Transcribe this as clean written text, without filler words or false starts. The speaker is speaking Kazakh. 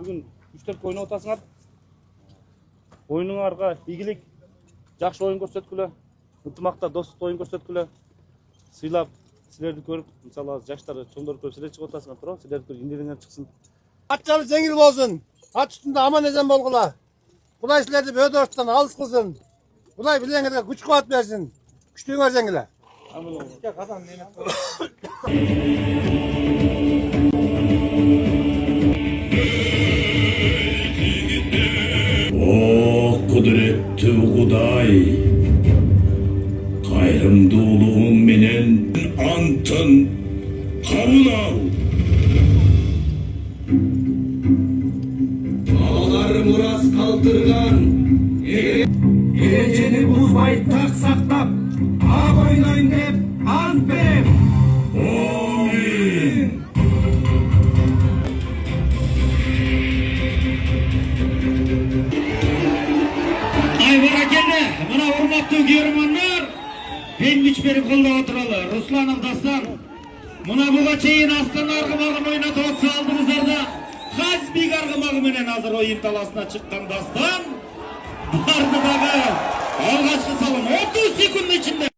Бүгін 3-4 ойнап отасыңар. Ойыныңарға игілік, жақсы ойын көрсеткілі, ынтымақта достық ойын көрсеткілі, сыйлап, сілерді көріп, мысалы жаштар, чоңдор көріп, сілер шығып отасыңар тұра, сілерді көріп, индеріңер шықсын. Ат жалы жеңіл болсын, ат үстінде аман есен болғыла. Құдай сілерді бөдөрттен алыс қылсын. Құдай білеңерге күш қуат берсін. Күштіңер жеңілі. О, құдіретті Құдай, қайырымдылығың менен антын қабыл ал. Балалар мұрас қалтырған, ережені бұзбай тақ сақтап, ақ ойнайын деп ант берем. Амин. Айбаракелді, мына урматтуу көрөрмандар, мен күч берип колдоп отуралы. Русланов Дастан, мына буга чейин Астана аргымагын ойнотуп атса алдыңыздарда Хазбек аргымагы менен азыр оюн таласына чыккан Дастан барды дагы алгачкы салым 30 секунд ичинде